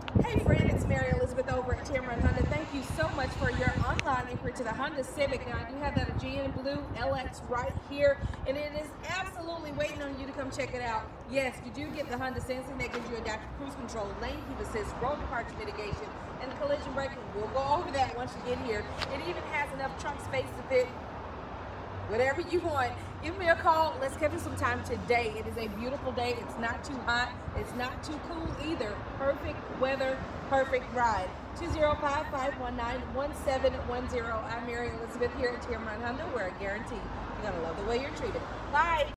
Hey friend, it's Mary Elizabeth over at Tameron Honda. Thank you so much for your online inquiry to the Honda Civic. Now I do have that GN Blue LX right here, and it is absolutely waiting on you to come check it out. Yes, you do get the Honda Sensing that gives you adaptive cruise control, lane keep assist, road departure mitigation, and collision braking. We'll go over that once you get here. It even has enough trunk space to fit whatever you want. Give me a call. Let's schedule some time today. It is a beautiful day. It's not too hot. It's not too cool either. Perfect weather, perfect ride. 205-519-1710. I'm Mary Elizabeth here at Tameron Honda, where I guarantee you're going to love the way you're treated. Bye.